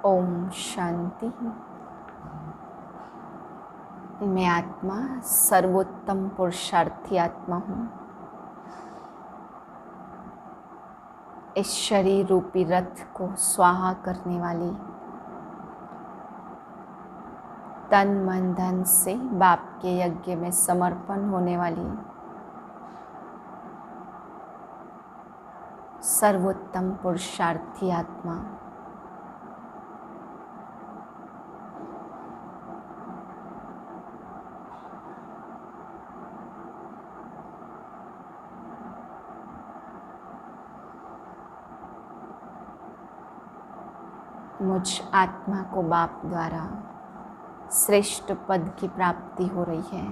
ओम शांति। मैं आत्मा सर्वोत्तम पुरुषार्थी आत्मा हूँ। इस शरीर रूपी रथ को स्वाहा करने वाली, तन मन धन से बाप के यज्ञ में समर्पण होने वाली सर्वोत्तम पुरुषार्थी आत्मा। मुझ आत्मा को बाप द्वारा श्रेष्ठ पद की प्राप्ति हो रही है।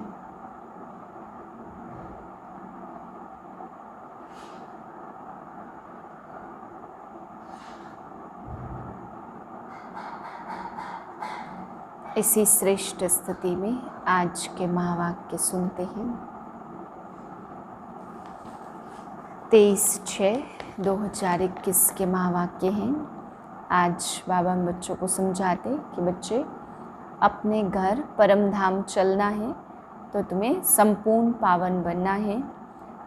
इसी श्रेष्ठ स्थिति में आज के महावाक्य सुनते हैं। 23/6/2021 के महावाक्य हैं। आज बाबा बच्चों को समझाते कि बच्चे, अपने घर परम धाम चलना है तो तुम्हें संपूर्ण पावन बनना है,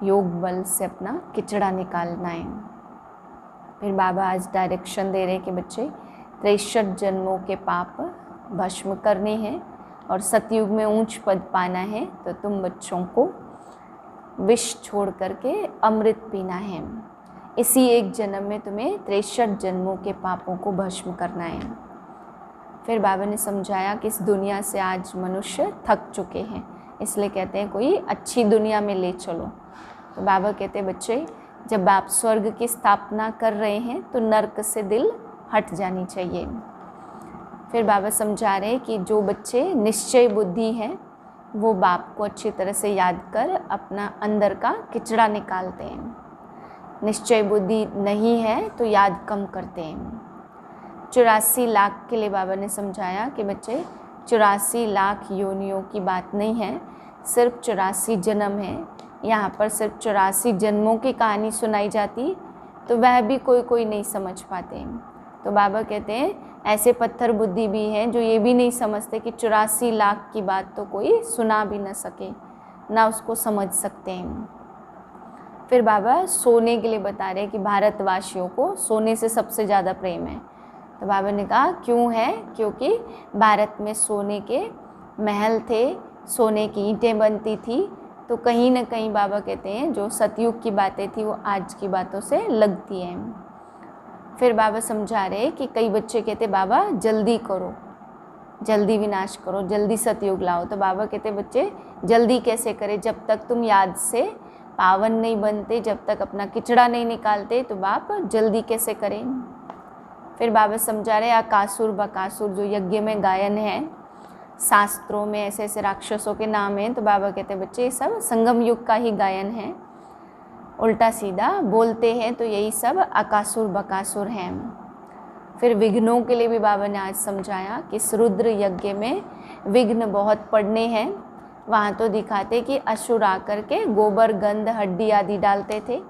योग बल से अपना किचड़ा निकालना है। फिर बाबा आज डायरेक्शन दे रहे कि बच्चे 63 जन्मों के पाप भस्म करने हैं और सतयुग में ऊंच पद पाना है, तो तुम बच्चों को विष छोड़ करके अमृत पीना है। इसी एक जन्म में तुम्हें 63 जन्मों के पापों को भस्म करना है। फिर बाबा ने समझाया कि इस दुनिया से आज मनुष्य थक चुके हैं, इसलिए कहते हैं कोई अच्छी दुनिया में ले चलो। तो बाबा कहते हैं बच्चे, जब आप स्वर्ग की स्थापना कर रहे हैं तो नर्क से दिल हट जानी चाहिए। फिर बाबा समझा रहे हैं कि जो बच्चे निश्चय बुद्धि हैं वो बाप को अच्छी तरह से याद कर अपना अंदर का किचड़ा निकालते हैं। निश्चय बुद्धि नहीं है तो याद कम करते हैं। 84 लाख के लिए बाबा ने समझाया कि बच्चे 84 लाख योनियों की बात नहीं है, सिर्फ 84 जन्म है। यहाँ पर सिर्फ 84 जन्मों की कहानी सुनाई जाती तो वह भी कोई नहीं समझ पाते। तो बाबा कहते हैं ऐसे पत्थर बुद्धि भी हैं जो ये भी नहीं समझते कि 84 लाख की बात तो कोई सुना भी न सके, ना उसको समझ सकते हैं। फिर बाबा सोने के लिए बता रहे हैं कि भारतवासियों को सोने से सबसे ज़्यादा प्रेम है। तो बाबा ने कहा क्यों है? क्योंकि भारत में सोने के महल थे, सोने की ईंटें बनती थी। तो कहीं ना कहीं बाबा कहते हैं जो सतयुग की बातें थी वो आज की बातों से लगती हैं। फिर बाबा समझा रहे कि कई बच्चे कहते बाबा जल्दी करो, जल्दी विनाश करो, जल्दी सतयुग लाओ। तो बाबा कहते बच्चे जल्दी कैसे करें? जब तक तुम याद से पावन नहीं बनते, जब तक अपना किचड़ा नहीं निकालते, तो बाप जल्दी कैसे करें? फिर बाबा समझा रहे अकासुर बकासुर जो यज्ञ में गायन है, शास्त्रों में ऐसे ऐसे राक्षसों के नाम हैं। तो बाबा कहते बच्चे ये सब संगम युग का ही गायन है, उल्टा सीधा बोलते हैं, तो यही सब अकासुर बकासुर हैं। फिर विघ्नों के लिए भी बाबा ने आज समझाया कि इस रुद्र यज्ञ में विघ्न बहुत पड़ने हैं। वहाँ तो दिखाते कि असुर आकर के गोबर गंध हड्डी आदि डालते थे,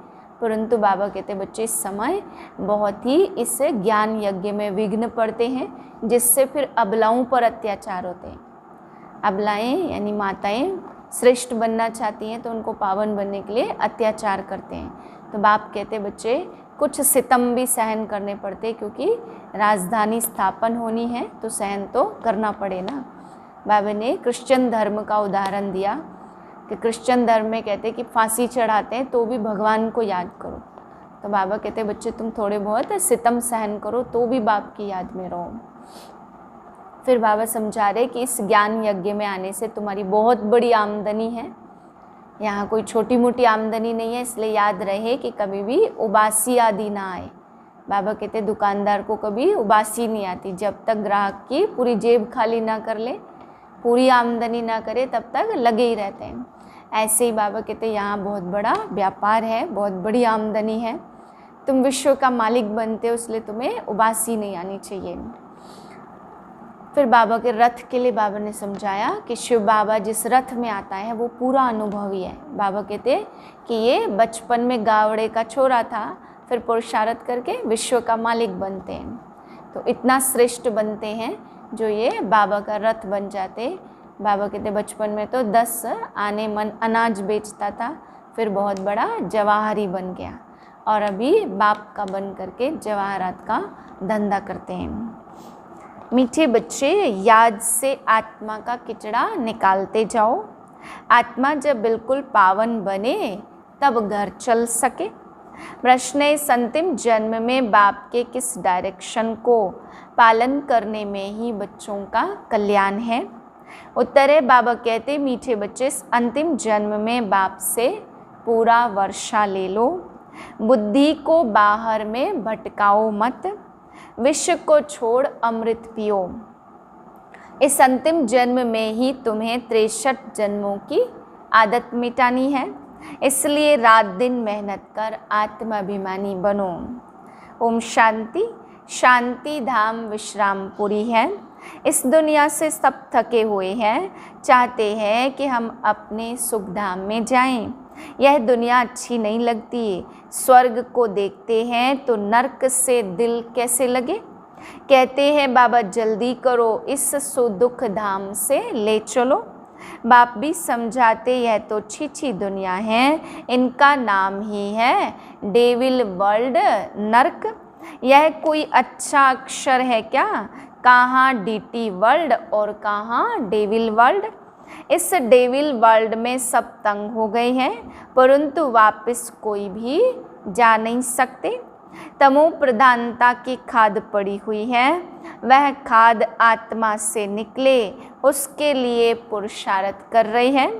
परंतु बाबा कहते बच्चे इस समय बहुत ही इस ज्ञान यज्ञ में विघ्न पड़ते हैं, जिससे फिर अबलाओं पर अत्याचार होते हैं। अबलाएँ यानी माताएं श्रेष्ठ बनना चाहती हैं तो उनको पावन बनने के लिए अत्याचार करते हैं। तो बाप कहते बच्चे कुछ सितम भी सहन करने पड़ते, क्योंकि राजधानी स्थापन होनी है तो सहन तो करना पड़े ना। बाबा ने क्रिश्चियन धर्म का उदाहरण दिया कि क्रिश्चियन धर्म में कहते कि फांसी चढ़ाते हैं तो भी भगवान को याद करो। तो बाबा कहते बच्चे तुम थोड़े बहुत सितम सहन करो तो भी बाप की याद में रहो। फिर बाबा समझा रहे कि इस ज्ञान यज्ञ में आने से तुम्हारी बहुत बड़ी आमदनी है। यहाँ कोई छोटी मोटी आमदनी नहीं है, इसलिए याद रहे कि कभी भी उबासी आदि ना आए। बाबा कहते दुकानदार को कभी उबासी नहीं आती, जब तक ग्राहक की पूरी जेब खाली ना कर ले, पूरी आमदनी ना करे, तब तक लगे ही रहते हैं। ऐसे ही बाबा कहते यहाँ बहुत बड़ा व्यापार है, बहुत बड़ी आमदनी है, तुम विश्व का मालिक बनते हो, इसलिए तुम्हें उबासी नहीं आनी चाहिए। फिर बाबा के रथ के लिए बाबा ने समझाया कि शिव बाबा जिस रथ में आता है वो पूरा अनुभवी है। बाबा कहते कि ये बचपन में गावड़े का छोरा था, फिर पुरुषार्थ करके विश्व का मालिक बनते हैं। तो इतना श्रेष्ठ बनते हैं जो ये बाबा का रथ बन जाते। बाबा कहते बचपन में तो 10 आने मन अनाज बेचता था, फिर बहुत बड़ा जवाहरी बन गया और अभी बाप का बन करके जवाहरात का धंधा करते हैं। मीठे बच्चे, याद से आत्मा का किचड़ा निकालते जाओ। आत्मा जब बिल्कुल पावन बने तब घर चल सके। प्रश्न है, इस अंतिम जन्म में बाप के किस डायरेक्शन को पालन करने में ही बच्चों का कल्याण है? उत्तर है, बाबा कहते मीठे बच्चे, इस अंतिम जन्म में बाप से पूरा वर्षा ले लो। बुद्धि को बाहर में भटकाओ मत, विष को छोड़ अमृत पियो। इस अंतिम जन्म में ही तुम्हें 63 जन्मों की आदत मिटानी है, इसलिए रात दिन मेहनत कर आत्माभिमानी बनो। ओम शांति। शांति धाम विश्रामपुरी है। इस दुनिया से सब थके हुए हैं, चाहते हैं कि हम अपने सुख धाम में जाएं। यह दुनिया अच्छी नहीं लगती। स्वर्ग को देखते हैं तो नर्क से दिल कैसे लगे। कहते हैं बाबा जल्दी करो, इस सुदुख धाम से ले चलो। बाप भी समझाते यह तो छी दुनिया है, इनका नाम ही है डेविल वर्ल्ड, नर्क। यह कोई अच्छा अक्षर है क्या? कहाँ डीटी वर्ल्ड और कहाँ डेविल वर्ल्ड। इस डेविल वर्ल्ड में सब तंग हो गए हैं, परंतु वापस कोई भी जा नहीं सकते। तमो प्रधानता की खाद पड़ी हुई है, वह खाद आत्मा से निकले उसके लिए पुरुषार्थ कर रहे हैं।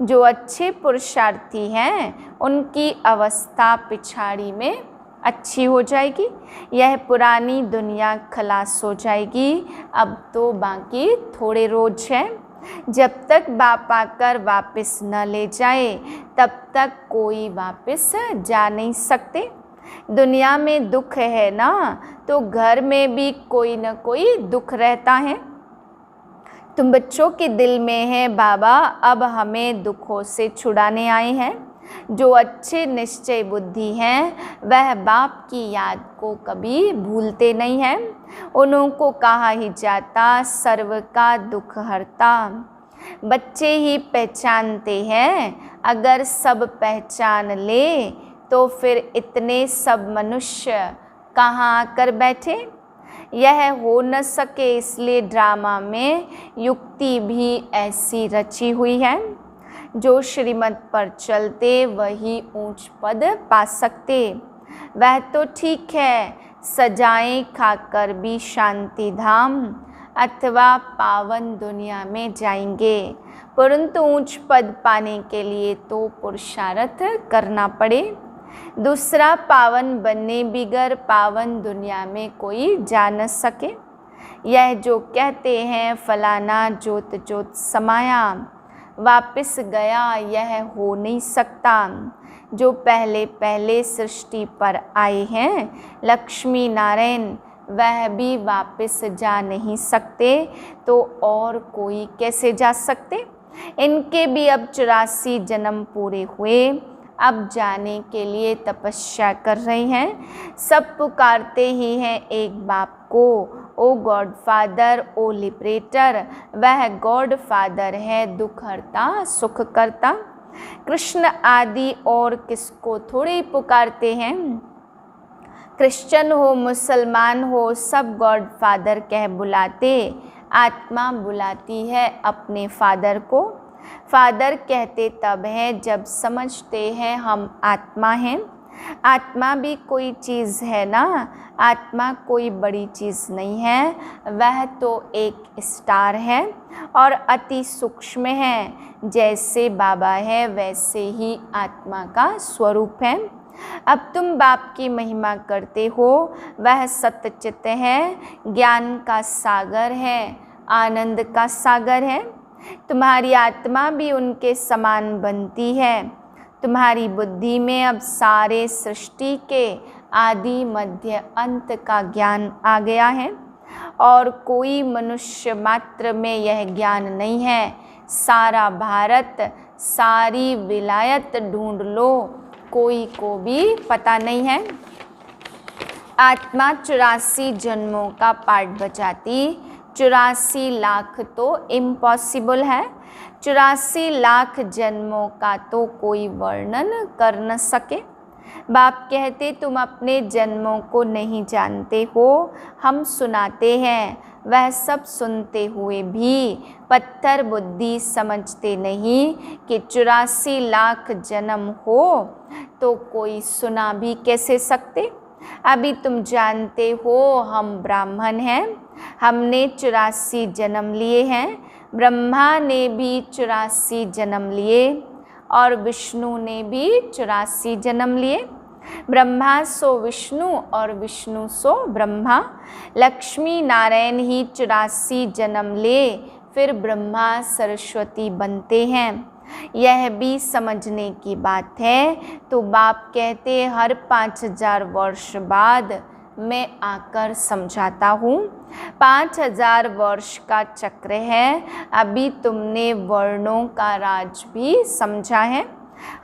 जो अच्छे पुरुषार्थी हैं उनकी अवस्था पिछाड़ी में अच्छी हो जाएगी। यह पुरानी दुनिया खलास हो जाएगी। अब तो बाकी थोड़े रोज हैं। जब तक बाप आकर वापस न ले जाए तब तक कोई वापस जा नहीं सकते। दुनिया में दुख है ना, तो घर में भी कोई न कोई दुख रहता है। तुम बच्चों के दिल में है बाबा अब हमें दुखों से छुड़ाने आए हैं। जो अच्छे निश्चय बुद्धि हैं वह बाप की याद को कभी भूलते नहीं हैं। उनको कहा ही जाता सर्व का दुख हरता। बच्चे ही पहचानते हैं, अगर सब पहचान ले तो फिर इतने सब मनुष्य कहाँ आकर बैठे। यह हो न सके, इसलिए ड्रामा में युक्ति भी ऐसी रची हुई है। जो श्रीमत पर चलते वही ऊंच पद पा सकते। वह तो ठीक है, सजाएं खाकर भी शांति धाम अथवा पावन दुनिया में जाएंगे, परंतु ऊंच पद पाने के लिए तो पुरुषार्थ करना पड़े। दूसरा, पावन बनने बिगर पावन दुनिया में कोई जा न सके। यह जो कहते हैं फलाना जोत जोत समाया वापस गया, यह हो नहीं सकता। जो पहले पहले सृष्टि पर आए हैं लक्ष्मी नारायण, वह भी वापस जा नहीं सकते, तो और कोई कैसे जा सकते। इनके भी अब 84 जन्म पूरे हुए, अब जाने के लिए तपस्या कर रहे हैं। सब पुकारते ही हैं एक बाप को, ओ गॉड फादर, ओ लिबरेटर। वह गॉड फादर है दुख हरता सुख करता। कृष्ण आदि और किसको थोड़े पुकारते हैं। क्रिश्चियन हो मुसलमान हो सब गॉड फादर कह बुलाते। आत्मा बुलाती है अपने फादर को। फादर कहते तब है जब समझते हैं हम आत्मा हैं। आत्मा भी कोई चीज़ है ना, आत्मा कोई बड़ी चीज़ नहीं है, वह तो एक स्टार है और अति सूक्ष्म है। जैसे बाबा है वैसे ही आत्मा का स्वरूप है। अब तुम बाप की महिमा करते हो, वह सत्यचित्त है, ज्ञान का सागर है, आनंद का सागर है। तुम्हारी आत्मा भी उनके समान बनती है। तुम्हारी बुद्धि में अब सारे सृष्टि के आदि मध्य अंत का ज्ञान आ गया है और कोई मनुष्य मात्र में यह ज्ञान नहीं है। सारा भारत सारी विलायत ढूंढ लो, कोई को भी पता नहीं है। आत्मा 84 जन्मों का पाठ बजाती, 84 लाख तो इम्पॉसिबल है, 84 लाख जन्मों का तो कोई वर्णन कर न सके। बाप कहते तुम अपने जन्मों को नहीं जानते हो, हम सुनाते हैं। वह सब सुनते हुए भी पत्थर बुद्धि समझते नहीं कि 84 लाख जन्म हो तो कोई सुना भी कैसे सकते। अभी तुम जानते हो हम ब्राह्मण हैं, हमने 84 जन्म लिए हैं। ब्रह्मा ने भी 84 जन्म लिए और विष्णु ने भी 84 जन्म लिए। ब्रह्मा सो विष्णु और विष्णु सो ब्रह्मा। लक्ष्मी नारायण ही 84 जन्म ले फिर ब्रह्मा सरस्वती बनते हैं। यह भी समझने की बात है। तो बाप कहते हर 5000 वर्ष बाद मैं आकर समझाता हूँ। 5000 वर्ष का चक्र है। अभी तुमने वर्णों का राज भी समझा है,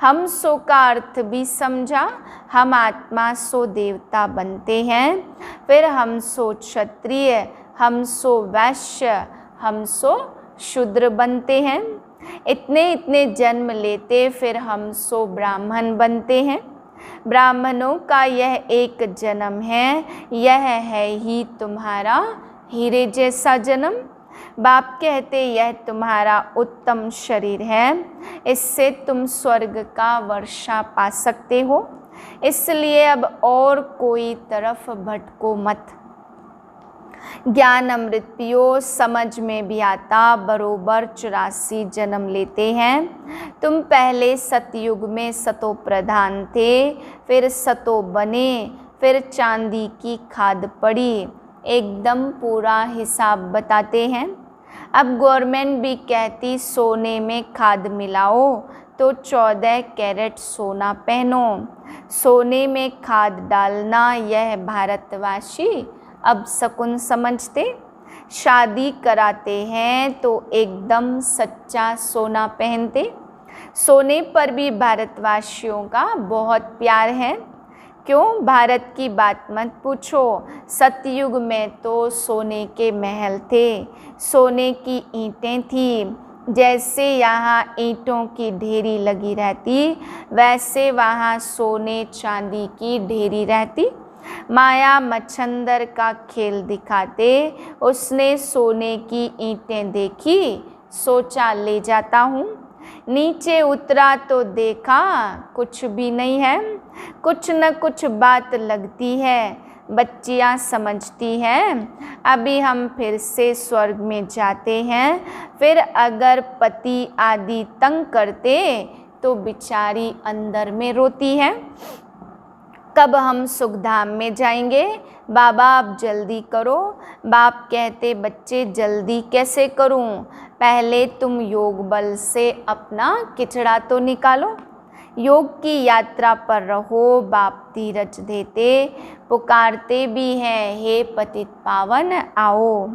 हम सो का अर्थ भी समझा। हम आत्मा सो देवता बनते हैं, फिर हम सो क्षत्रिय, हम सो वैश्य, हम सो शूद्र बनते हैं। इतने इतने जन्म लेते फिर हम सो ब्राह्मण बनते हैं। ब्राह्मणों का यह एक जन्म है, यह है ही तुम्हारा हीरे जैसा जन्म। बाप कहते यह तुम्हारा उत्तम शरीर है, इससे तुम स्वर्ग का वर्षा पा सकते हो। इसलिए अब और कोई तरफ भटको मत। ज्ञान अमृत पियो, समझ में भी आता। बरोबर 84 जन्म लेते हैं। तुम पहले सतयुग में सतो प्रधान थे, फिर सतो बने, फिर चांदी की खाद पड़ी। एकदम पूरा हिसाब बताते हैं। अब गवर्नमेंट भी कहती सोने में खाद मिलाओ तो 14 कैरेट सोना पहनो। सोने में खाद डालना यह भारतवासी अब शकुन समझते। शादी कराते हैं तो एकदम सच्चा सोना पहनते। सोने पर भी भारतवासियों का बहुत प्यार है। क्यों भारत की बात मत पूछो, सतयुग में तो सोने के महल थे, सोने की ईंटें थी। जैसे यहाँ ईंटों की ढेरी लगी रहती, वैसे वहाँ सोने चांदी की ढेरी रहती। माया मच्छंदर का खेल दिखाते, उसने सोने की ईंटें देखी, सोचा ले जाता हूँ। नीचे उतरा तो देखा कुछ भी नहीं है, कुछ न कुछ बात लगती है। बच्चियाँ समझती हैं अभी हम फिर से स्वर्ग में जाते हैं। फिर अगर पति आदि तंग करते तो बेचारी अंदर में रोती है, कब हम सुखधाम में जाएंगे। बाबा आप जल्दी करो। बाप कहते बच्चे जल्दी कैसे करूं, पहले तुम योग बल से अपना किचड़ा तो निकालो। योग की यात्रा पर रहो। बाप धीरज देते, पुकारते भी हैं हे पतित पावन आओ।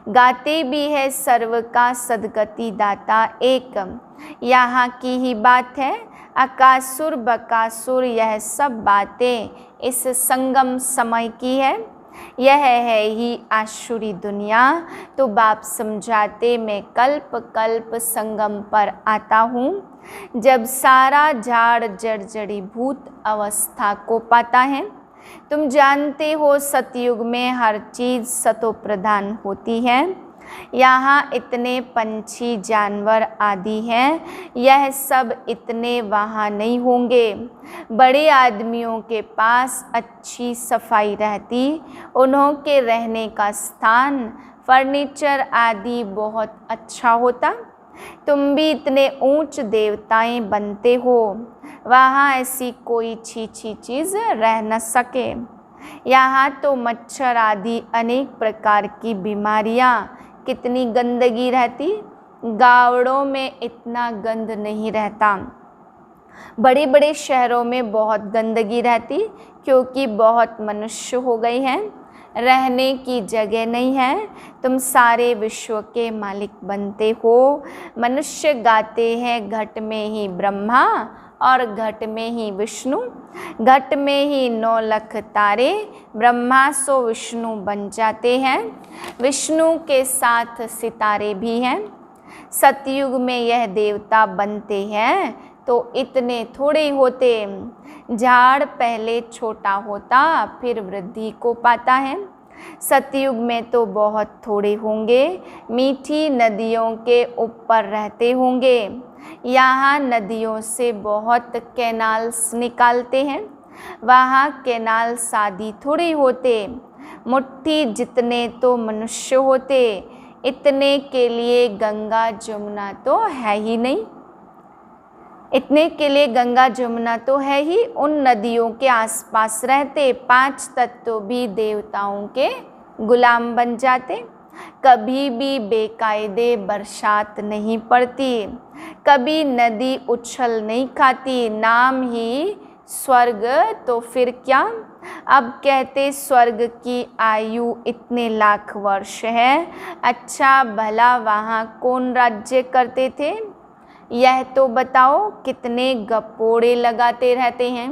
गाते भी है सर्व का सदगति दाता एक। यहाँ की ही बात है, अकासुर बकासुर यह सब बातें इस संगम समय की है। यह है ही आसुरी दुनिया। तो बाप समझाते मैं कल्प कल्प संगम पर आता हूँ, जब सारा झाड़ जर्जरी भूत अवस्था को पाता है। तुम जानते हो सतयुग में हर चीज़ सतो प्रधान होती है। यहाँ इतने पंछी जानवर आदि हैं, यह सब इतने वहाँ नहीं होंगे। बड़े आदमियों के पास अच्छी सफाई रहती, उन्हों के रहने का स्थान फर्नीचर आदि बहुत अच्छा होता। तुम भी इतने ऊंच देवताएं बनते हो, वहाँ ऐसी कोई छीछी चीज़ रह न सके। यहाँ तो मच्छर आदि अनेक प्रकार की बीमारियाँ, कितनी गंदगी रहती। गावड़ों में इतना गंद नहीं रहता। बड़े बड़े शहरों में बहुत गंदगी रहती, क्योंकि बहुत मनुष्य हो गए हैं, रहने की जगह नहीं है। तुम सारे विश्व के मालिक बनते हो। मनुष्य गाते हैं घट में ही ब्रह्मा और घट में ही विष्णु, घट में ही 9 लाख तारे, ब्रह्मा सो विष्णु बन जाते हैं। विष्णु के साथ सितारे भी हैं। सतयुग में यह देवता बनते हैं तो इतने थोड़े होते। झाड़ पहले छोटा होता फिर वृद्धि को पाता है। सतयुग में तो बहुत थोड़े होंगे। मीठी नदियों के ऊपर रहते होंगे। यहाँ नदियों से बहुत कैनाल्स निकालते हैं। वहाँ कैनाल शादी थोड़े होते। मुट्ठी जितने तो मनुष्य होते। इतने के लिए गंगा जमुना तो है ही नहीं। इतने के लिए गंगा जमुना तो है ही। उन नदियों के आसपास रहते 5 तत्व भी देवताओं के गुलाम बन जाते। कभी भी बेकायदे बरसात नहीं पड़ती, कभी नदी उछल नहीं खाती। नाम ही स्वर्ग तो फिर क्या। अब कहते स्वर्ग की आयु इतने लाख वर्ष है। अच्छा भला वहाँ कौन राज्य करते थे, यह तो बताओ। कितने गपोड़े लगाते रहते हैं।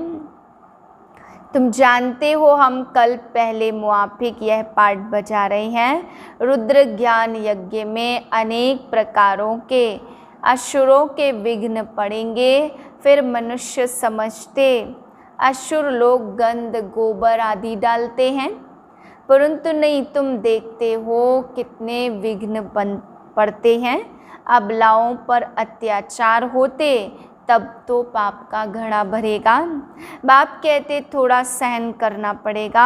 तुम जानते हो हम कल पहले मुआफिक यह पाठ बजा रहे हैं। रुद्र ज्ञान यज्ञ में अनेक प्रकारों के असुरों के विघ्न पड़ेंगे। फिर मनुष्य समझते असुर लोग गंध गोबर आदि डालते हैं, परंतु नहीं, तुम देखते हो कितने विघ्न पड़ते हैं। अबलाओं पर अत्याचार होते तब तो पाप का घड़ा भरेगा। बाप कहते थोड़ा सहन करना पड़ेगा।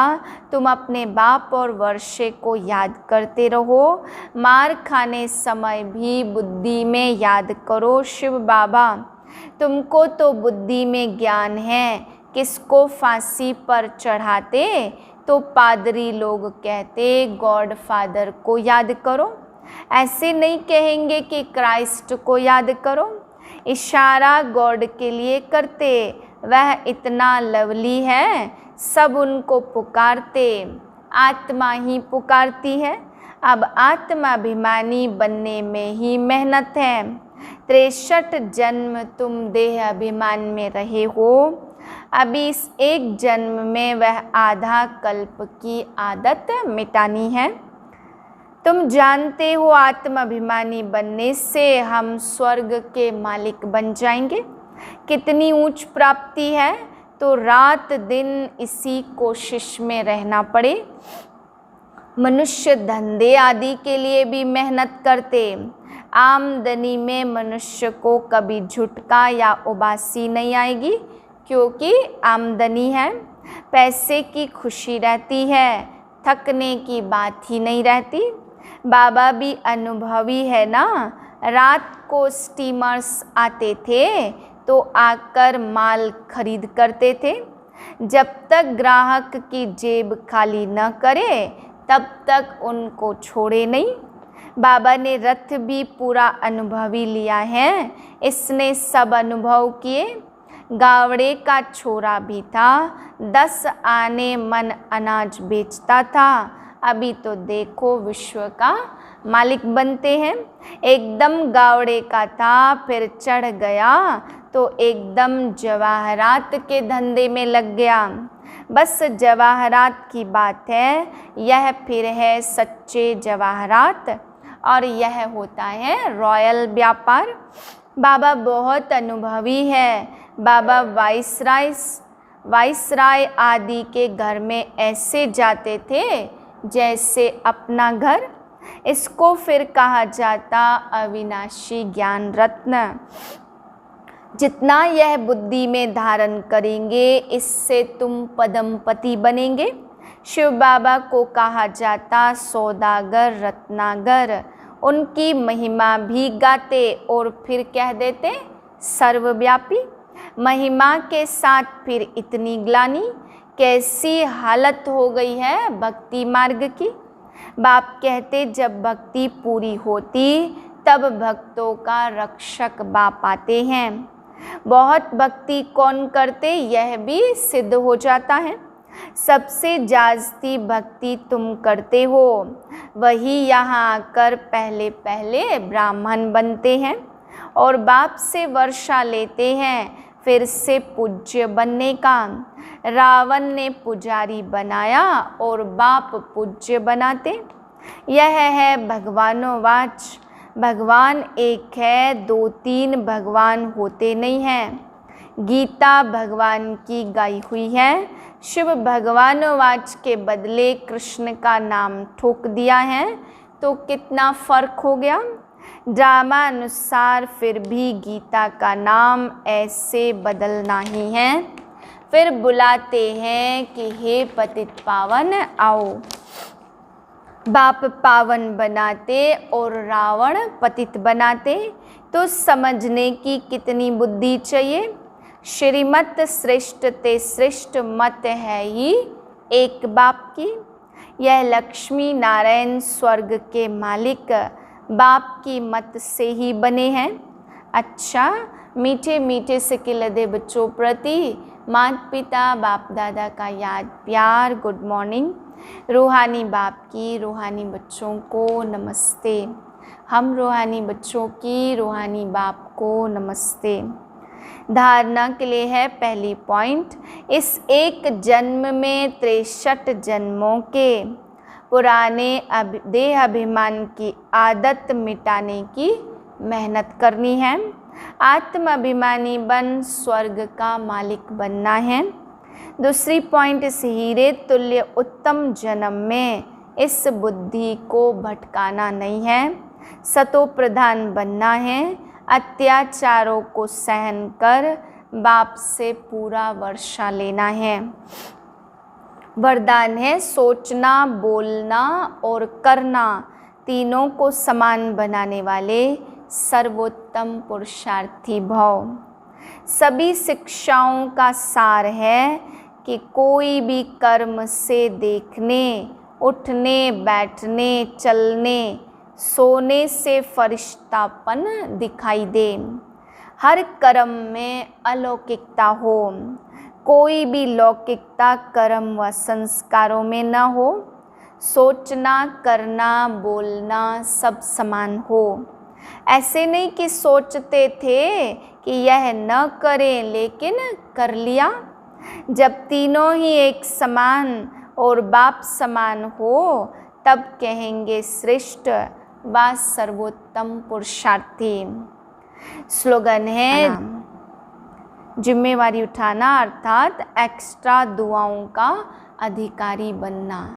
तुम अपने बाप और वर्षे को याद करते रहो। मार खाने समय भी बुद्धि में याद करो शिव बाबा। तुमको तो बुद्धि में ज्ञान है। किसको फांसी पर चढ़ाते तो पादरी लोग कहते गॉड फादर को याद करो। ऐसे नहीं कहेंगे कि क्राइस्ट को याद करो। इशारा गॉड के लिए करते। वह इतना लवली है, सब उनको पुकारते। आत्मा ही पुकारती है। अब आत्माभिमानी बनने में ही मेहनत है। 63 जन्म तुम देह अभिमान में रहे हो। अभी इस एक जन्म में वह आधा कल्प की आदत मिटानी है। तुम जानते हो आत्माभिमानी बनने से हम स्वर्ग के मालिक बन जाएंगे। कितनी ऊंच प्राप्ति है। तो रात दिन इसी कोशिश में रहना पड़े। मनुष्य धंधे आदि के लिए भी मेहनत करते। आमदनी में मनुष्य को कभी झुटका या उबासी नहीं आएगी, क्योंकि आमदनी है। पैसे की खुशी रहती है, थकने की बात ही नहीं रहती। बाबा भी अनुभवी है ना। रात को स्टीमर्स आते थे तो आकर माल खरीद करते थे। जब तक ग्राहक की जेब खाली न करे तब तक उनको छोड़े नहीं। बाबा ने रथ भी पूरा अनुभवी लिया है। इसने सब अनुभव किए। गावड़े का छोरा भी था, 10 आने मन अनाज बेचता था। अभी तो देखो विश्व का मालिक बनते हैं। एकदम गावड़े का था, फिर चढ़ गया तो एकदम जवाहरात के धंधे में लग गया। बस जवाहरात की बात है। यह फिर है सच्चे जवाहरात और यह होता है रॉयल व्यापार। बाबा बहुत अनुभवी है। बाबा वाइसराय आदि के घर में ऐसे जाते थे जैसे अपना घर। इसको फिर कहा जाता अविनाशी ज्ञान रत्न। जितना यह बुद्धि में धारण करेंगे इससे तुम पदमपति बनेंगे। शिव बाबा को कहा जाता सौदागर रत्नागर। उनकी महिमा भी गाते और फिर कह देते सर्वव्यापी। महिमा के साथ फिर इतनी ग्लानि। कैसी हालत हो गई है भक्ति मार्ग की। बाप कहते जब भक्ति पूरी होती तब भक्तों का रक्षक बाप आते हैं। बहुत भक्ति कौन करते यह भी सिद्ध हो जाता है। सबसे जास्ती भक्ति तुम करते हो, वही यहाँ आकर पहले पहले ब्राह्मण बनते हैं और बाप से वर्षा लेते हैं। फिर से पूज्य बनने का। रावण ने पुजारी बनाया और बाप पूज्य बनाते। यह है भगवानोवाच। भगवान एक है, दो तीन भगवान होते नहीं हैं। गीता भगवान की गाई हुई है। शिव भगवानोवाच के बदले कृष्ण का नाम ठोक दिया है, तो कितना फर्क हो गया। ड्रामानुसार फिर भी गीता का नाम ऐसे बदलना ही है। फिर बुलाते हैं कि हे पतित पावन आओ। बाप पावन बनाते और रावण पतित बनाते, तो समझने की कितनी बुद्धि चाहिए। श्रीमत श्रेष्ठ ते श्रेष्ठ मत है ही एक बाप की। यह लक्ष्मी नारायण स्वर्ग के मालिक बाप की मत से ही बने हैं। अच्छा, मीठे मीठे से लदे बच्चों प्रति माता पिता बाप दादा का याद प्यार गुड मॉर्निंग। रूहानी बाप की रूहानी बच्चों को नमस्ते। हम रूहानी बच्चों की रूहानी बाप को नमस्ते। धारणा के लिए है पहली पॉइंट, इस एक जन्म में 63 जन्मों के पुराने देह अभिमान की आदत मिटाने की मेहनत करनी है। आत्म अभिमानी बन स्वर्ग का मालिक बनना है। दूसरी पॉइंट, इस हीरे तुल्य उत्तम जन्म में इस बुद्धि को भटकाना नहीं है, सतो प्रधान बनना है। अत्याचारों को सहन कर बाप से पूरा वर्षा लेना है। वरदान है सोचना, बोलना और करना तीनों को समान बनाने वाले सर्वोत्तम पुरुषार्थी भव। सभी शिक्षाओं का सार है कि कोई भी कर्म से देखने, उठने, बैठने, चलने, सोने से फरिश्तापन दिखाई दे। हर कर्म में अलौकिकता हो। कोई भी लौकिकता कर्म व संस्कारों में न हो। सोचना, करना, बोलना सब समान हो। ऐसे नहीं कि सोचते थे कि यह न करें लेकिन कर लिया। जब तीनों ही एक समान और बाप समान हो, तब कहेंगे श्रेष्ठ व सर्वोत्तम पुरुषार्थी। स्लोगन है जिम्मेवारी उठाना, अर्थात एक्स्ट्रा दुआओं का अधिकारी बनना।